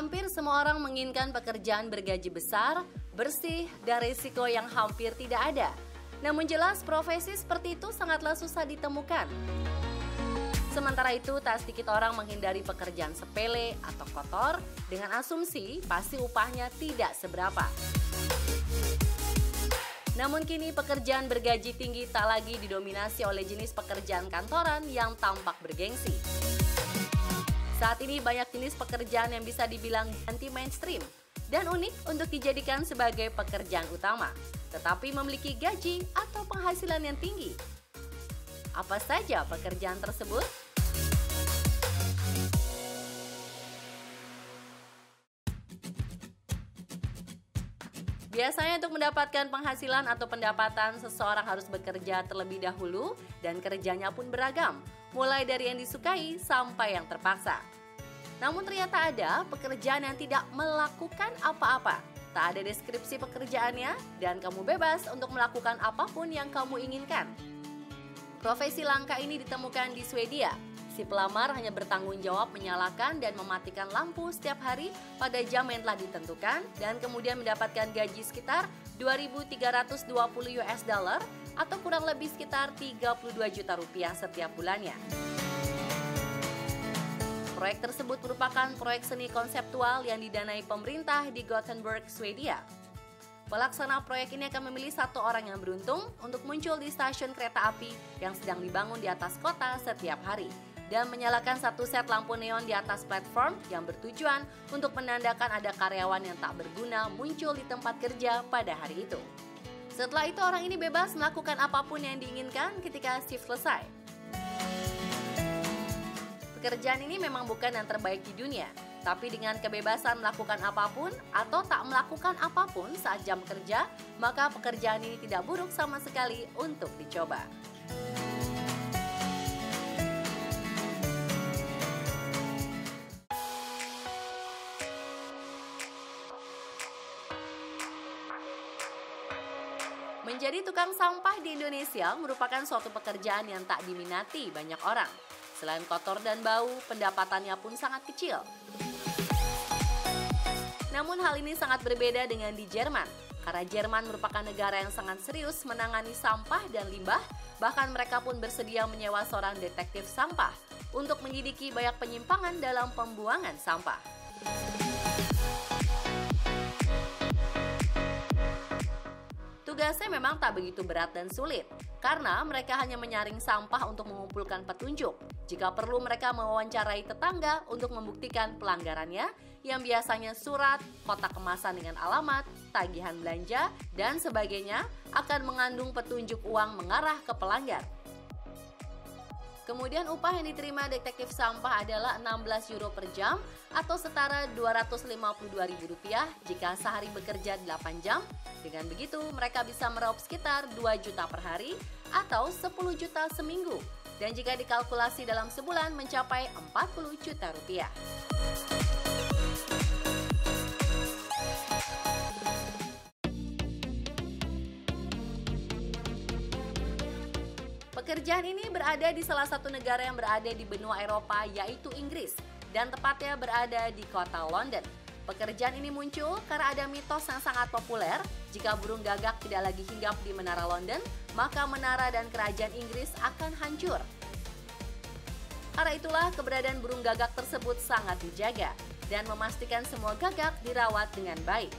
Hampir semua orang menginginkan pekerjaan bergaji besar, bersih, dan risiko yang hampir tidak ada. Namun jelas profesi seperti itu sangatlah susah ditemukan. Sementara itu, tak sedikit orang menghindari pekerjaan sepele atau kotor dengan asumsi pasti upahnya tidak seberapa. Namun kini pekerjaan bergaji tinggi tak lagi didominasi oleh jenis pekerjaan kantoran yang tampak bergengsi. Saat ini banyak jenis pekerjaan yang bisa dibilang anti mainstream dan unik untuk dijadikan sebagai pekerjaan utama, tetapi memiliki gaji atau penghasilan yang tinggi. Apa saja pekerjaan tersebut? Biasanya untuk mendapatkan penghasilan atau pendapatan, seseorang harus bekerja terlebih dahulu dan kerjanya pun beragam, mulai dari yang disukai sampai yang terpaksa. Namun ternyata ada pekerjaan yang tidak melakukan apa-apa. Tak ada deskripsi pekerjaannya dan kamu bebas untuk melakukan apapun yang kamu inginkan. Profesi langka ini ditemukan di Swedia. Si pelamar hanya bertanggung jawab menyalakan dan mematikan lampu setiap hari pada jam yang telah ditentukan dan kemudian mendapatkan gaji sekitar 2.320 US dollar atau kurang lebih sekitar 32 juta rupiah setiap bulannya. Proyek tersebut merupakan proyek seni konseptual yang didanai pemerintah di Gothenburg, Swedia. Pelaksana proyek ini akan memilih satu orang yang beruntung untuk muncul di stasiun kereta api yang sedang dibangun di atas kota setiap hari dan menyalakan satu set lampu neon di atas platform yang bertujuan untuk menandakan ada karyawan yang tak berguna muncul di tempat kerja pada hari itu. Setelah itu orang ini bebas melakukan apapun yang diinginkan ketika shift selesai. Pekerjaan ini memang bukan yang terbaik di dunia, tapi dengan kebebasan melakukan apapun atau tak melakukan apapun saat jam kerja, maka pekerjaan ini tidak buruk sama sekali untuk dicoba. Menjadi tukang sampah di Indonesia merupakan suatu pekerjaan yang tak diminati banyak orang. Selain kotor dan bau, pendapatannya pun sangat kecil. Namun hal ini sangat berbeda dengan di Jerman, karena Jerman merupakan negara yang sangat serius menangani sampah dan limbah, bahkan mereka pun bersedia menyewa seorang detektif sampah untuk menyelidiki banyak penyimpangan dalam pembuangan sampah. Tugasnya memang tak begitu berat dan sulit, karena mereka hanya menyaring sampah untuk mengumpulkan petunjuk. Jika perlu mereka mewawancarai tetangga untuk membuktikan pelanggarannya, yang biasanya surat, kotak kemasan dengan alamat, tagihan belanja, dan sebagainya akan mengandung petunjuk uang mengarah ke pelanggar. Kemudian upah yang diterima detektif sampah adalah 16 euro per jam atau setara Rp252.000 jika sehari bekerja 8 jam. Dengan begitu mereka bisa meraup sekitar 2 juta per hari atau 10 juta seminggu. Dan jika dikalkulasi dalam sebulan mencapai 40 juta rupiah. Pekerjaan ini berada di salah satu negara yang berada di benua Eropa, yaitu Inggris, dan tepatnya berada di kota London. Pekerjaan ini muncul karena ada mitos yang sangat populer, jika burung gagak tidak lagi hinggap di Menara London, maka menara dan kerajaan Inggris akan hancur. Karena itulah keberadaan burung gagak tersebut sangat dijaga, dan memastikan semua gagak dirawat dengan baik.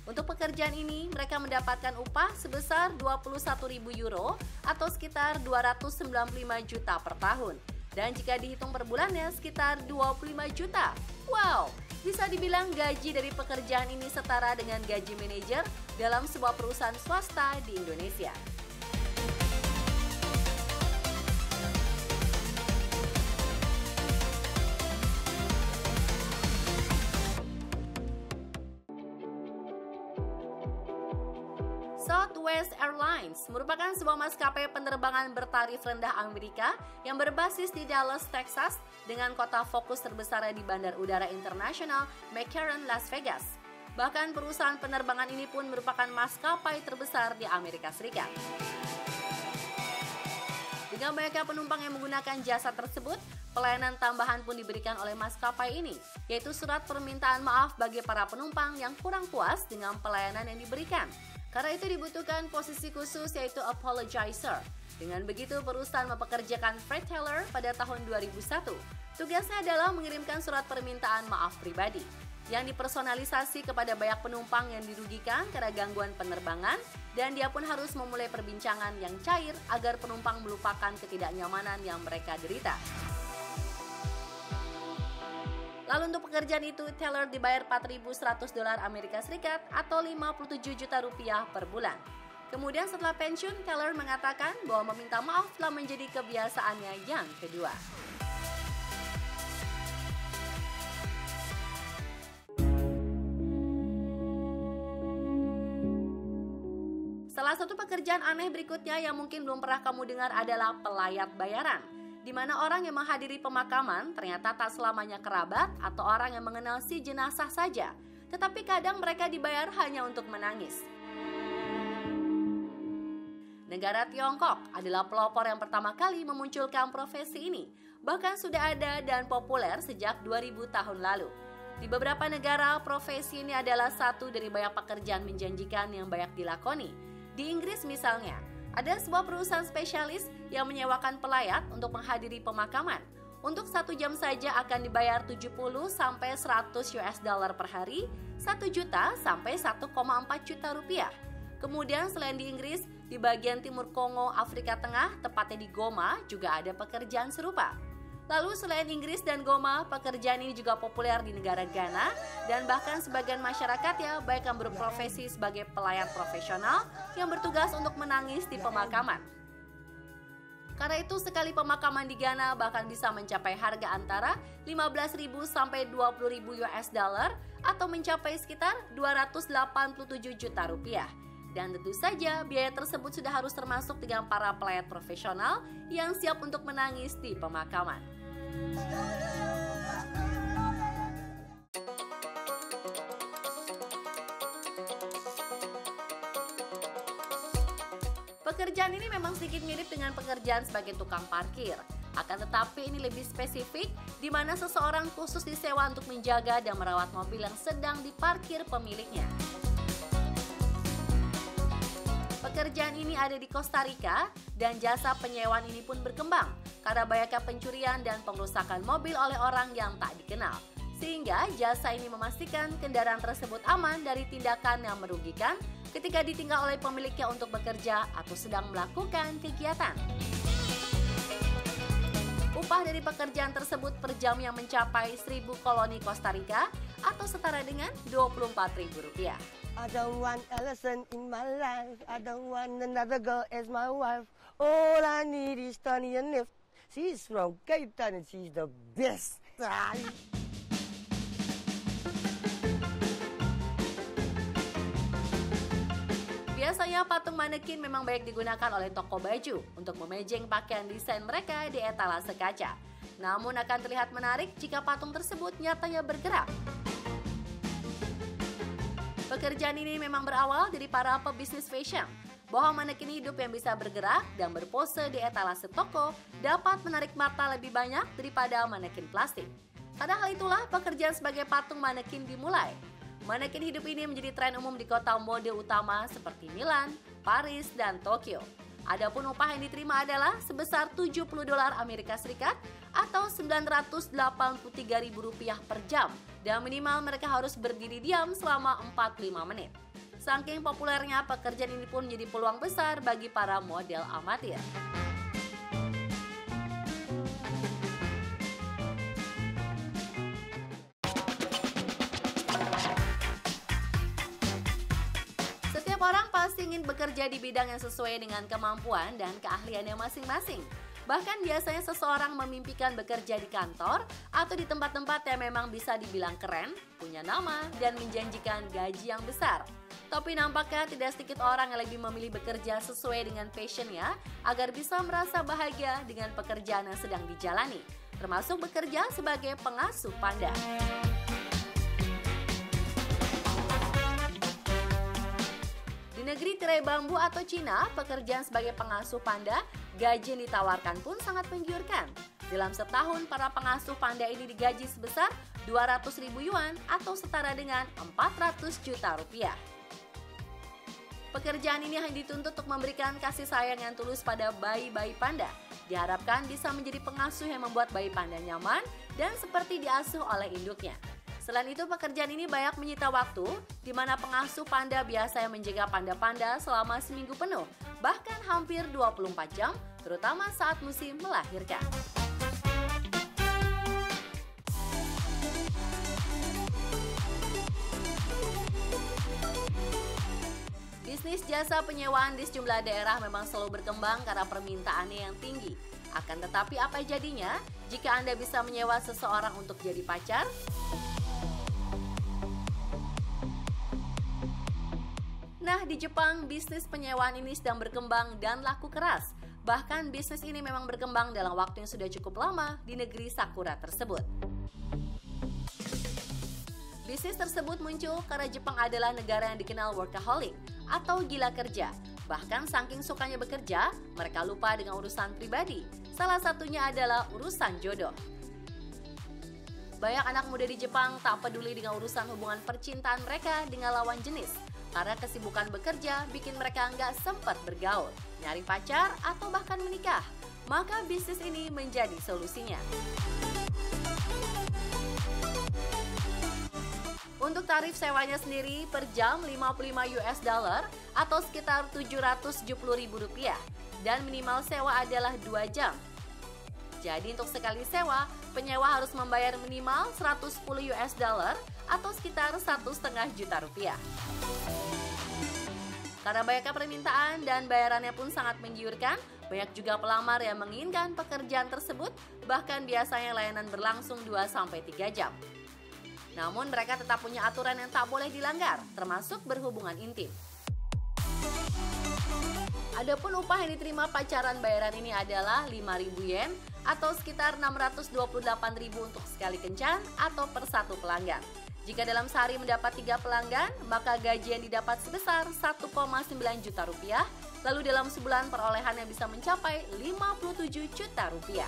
Untuk pekerjaan ini, mereka mendapatkan upah sebesar 21.000 euro atau sekitar 295 juta per tahun. Dan jika dihitung per bulannya sekitar 25 juta. Wow, bisa dibilang gaji dari pekerjaan ini setara dengan gaji manajer dalam sebuah perusahaan swasta di Indonesia. Southwest Airlines merupakan sebuah maskapai penerbangan bertarif rendah Amerika yang berbasis di Dallas, Texas, dengan kota fokus terbesarnya di Bandar Udara Internasional McCarran, Las Vegas. Bahkan perusahaan penerbangan ini pun merupakan maskapai terbesar di Amerika Serikat. Dengan banyaknya penumpang yang menggunakan jasa tersebut, Pelayanan tambahan pun diberikan oleh maskapai ini, yaitu surat permintaan maaf bagi para penumpang yang kurang puas dengan pelayanan yang diberikan. Karena itu dibutuhkan posisi khusus yaitu apologizer. Dengan begitu, perusahaan mempekerjakan freight teller pada tahun 2001. Tugasnya adalah mengirimkan surat permintaan maaf pribadi yang dipersonalisasi kepada banyak penumpang yang dirugikan karena gangguan penerbangan, dan dia pun harus memulai perbincangan yang cair agar penumpang melupakan ketidaknyamanan yang mereka derita. Lalu untuk pekerjaan itu, teller dibayar $4.100 Amerika Serikat atau 57 juta rupiah per bulan. Kemudian setelah pensiun, teller mengatakan bahwa meminta maaf telah menjadi kebiasaannya yang kedua. Salah satu pekerjaan aneh berikutnya yang mungkin belum pernah kamu dengar adalah pelayat bayaran, di mana orang yang menghadiri pemakaman ternyata tak selamanya kerabat atau orang yang mengenal si jenazah saja, tetapi kadang mereka dibayar hanya untuk menangis. Negara Tiongkok adalah pelopor yang pertama kali memunculkan profesi ini, bahkan sudah ada dan populer sejak 2000 tahun lalu. Di beberapa negara, profesi ini adalah satu dari banyak pekerjaan menjanjikan yang banyak dilakoni. Di Inggris misalnya, ada sebuah perusahaan spesialis yang menyewakan pelayat untuk menghadiri pemakaman. Untuk 1 jam saja akan dibayar 70 sampai 100 US dollar per hari, 1 juta sampai 1,4 juta rupiah. Kemudian selain di Inggris, di bagian timur Kongo, Afrika Tengah, tepatnya di Goma, juga ada pekerjaan serupa. Lalu selain Inggris dan Goma, pekerjaan ini juga populer di negara Ghana, dan bahkan sebagian masyarakat ya baik yang berprofesi sebagai pelayat profesional yang bertugas untuk menangis di pemakaman. Karena itu sekali pemakaman di Ghana bahkan bisa mencapai harga antara 15.000 sampai 20.000 US dollar atau mencapai sekitar 287 juta rupiah. Dan tentu saja biaya tersebut sudah harus termasuk dengan para pelayat profesional yang siap untuk menangis di pemakaman. Pekerjaan ini memang sedikit mirip dengan pekerjaan sebagai tukang parkir. Akan tetapi ini lebih spesifik, di mana seseorang khusus disewa untuk menjaga dan merawat mobil yang sedang diparkir pemiliknya. Pekerjaan ini ada di Costa Rica dan jasa penyewaan ini pun berkembang karena banyaknya pencurian dan pengrusakan mobil oleh orang yang tak dikenal. Sehingga jasa ini memastikan kendaraan tersebut aman dari tindakan yang merugikan ketika ditinggal oleh pemiliknya untuk bekerja atau sedang melakukan kegiatan. Upah dari pekerjaan tersebut per jam yang mencapai 1.000 koloni Costa Rica atau setara dengan Rp24.000. I don't want Allison in my life. I don't want another girl as my wife. All I need is Tony and Nif. She's from Cape Town and she's the best. Biasanya patung manekin memang banyak digunakan oleh toko baju untuk memejeng pakaian desain mereka di etalase kaca. Namun akan terlihat menarik jika patung tersebut nyatanya bergerak. Pekerjaan ini memang berawal dari para pebisnis fashion, bahwa manekin hidup yang bisa bergerak dan berpose di etalase toko dapat menarik mata lebih banyak daripada manekin plastik. Pada hal itulah pekerjaan sebagai patung manekin dimulai. Manekin hidup ini menjadi tren umum di kota mode utama seperti Milan, Paris, dan Tokyo. Adapun upah yang diterima adalah sebesar $70 Amerika Serikat atau Rp983.000 per jam, dan minimal mereka harus berdiri diam selama 45 menit. Saking populernya, pekerjaan ini pun menjadi peluang besar bagi para model amatir. Orang pasti ingin bekerja di bidang yang sesuai dengan kemampuan dan keahliannya masing-masing. Bahkan biasanya seseorang memimpikan bekerja di kantor atau di tempat-tempat yang memang bisa dibilang keren, punya nama, dan menjanjikan gaji yang besar. Tapi nampaknya tidak sedikit orang yang lebih memilih bekerja sesuai dengan passionnya agar bisa merasa bahagia dengan pekerjaan yang sedang dijalani, termasuk bekerja sebagai pengasuh panda. Di negeri tirai bambu atau Cina, pekerjaan sebagai pengasuh panda, gaji yang ditawarkan pun sangat menggiurkan. Dalam setahun, para pengasuh panda ini digaji sebesar 200.000 yuan atau setara dengan 400 juta rupiah. Pekerjaan ini hanya dituntut untuk memberikan kasih sayang yang tulus pada bayi-bayi panda. Diharapkan bisa menjadi pengasuh yang membuat bayi panda nyaman dan seperti diasuh oleh induknya. Selain itu, pekerjaan ini banyak menyita waktu, di mana pengasuh panda biasanya menjaga panda-panda selama seminggu penuh, bahkan hampir 24 jam, terutama saat musim melahirkan. Bisnis jasa penyewaan di sejumlah daerah memang selalu berkembang karena permintaannya yang tinggi. Akan tetapi apa jadinya jika Anda bisa menyewa seseorang untuk jadi pacar? Nah, di Jepang, bisnis penyewaan ini sedang berkembang dan laku keras. Bahkan bisnis ini memang berkembang dalam waktu yang sudah cukup lama di negeri Sakura tersebut. Bisnis tersebut muncul karena Jepang adalah negara yang dikenal workaholic atau gila kerja. Bahkan saking sukanya bekerja, mereka lupa dengan urusan pribadi. Salah satunya adalah urusan jodoh. Banyak anak muda di Jepang tak peduli dengan urusan hubungan percintaan mereka dengan lawan jenis. Karena kesibukan bekerja bikin mereka nggak sempat bergaul, nyari pacar, atau bahkan menikah. Maka bisnis ini menjadi solusinya. Untuk tarif sewanya sendiri per jam 55 US dollar atau sekitar 770.000 rupiah. Dan minimal sewa adalah 2 jam. Jadi untuk sekali sewa, penyewa harus membayar minimal 110 US dollar atau sekitar 1,5 juta rupiah. Karena banyaknya permintaan dan bayarannya pun sangat menggiurkan, banyak juga pelamar yang menginginkan pekerjaan tersebut, bahkan biasanya layanan berlangsung 2-3 jam. Namun mereka tetap punya aturan yang tak boleh dilanggar, termasuk berhubungan intim. Adapun upah yang diterima pacaran bayaran ini adalah 5.000 yen atau sekitar 628.000 untuk sekali kencan atau per satu pelanggan. Jika dalam sehari mendapat 3 pelanggan, maka gaji yang didapat sebesar 1,9 juta rupiah, lalu dalam sebulan perolehannya bisa mencapai 57 juta rupiah.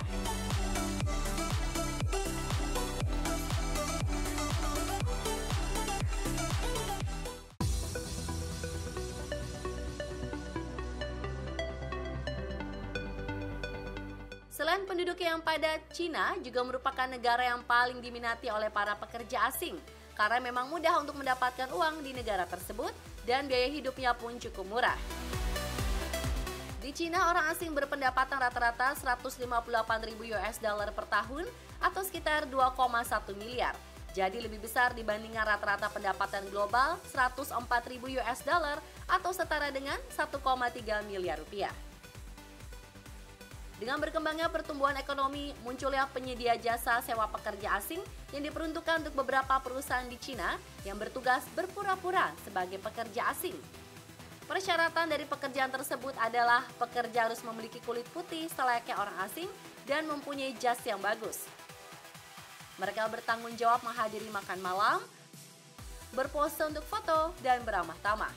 Selain penduduk yang padat, Cina juga merupakan negara yang paling diminati oleh para pekerja asing karena memang mudah untuk mendapatkan uang di negara tersebut dan biaya hidupnya pun cukup murah. Di Cina, orang asing berpendapatan rata-rata 158.000 US dollar per tahun atau sekitar 2,1 miliar. Jadi lebih besar dibandingkan rata-rata pendapatan global 104.000 US dollar atau setara dengan 1,3 miliar rupiah. Dengan berkembangnya pertumbuhan ekonomi, munculnya penyedia jasa sewa pekerja asing yang diperuntukkan untuk beberapa perusahaan di Cina yang bertugas berpura-pura sebagai pekerja asing. Persyaratan dari pekerjaan tersebut adalah pekerja harus memiliki kulit putih selayaknya orang asing dan mempunyai jas yang bagus. Mereka bertanggung jawab menghadiri makan malam, berpose untuk foto, dan beramah tamah.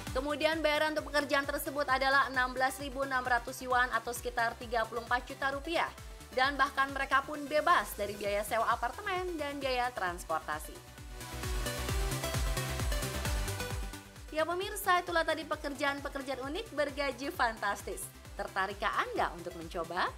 Kemudian bayaran untuk pekerjaan tersebut adalah 16.600 yuan atau sekitar 34 juta rupiah. Dan bahkan mereka pun bebas dari biaya sewa apartemen dan biaya transportasi. Ya pemirsa, itulah tadi pekerjaan-pekerjaan unik bergaji fantastis. Tertarikkah Anda untuk mencoba?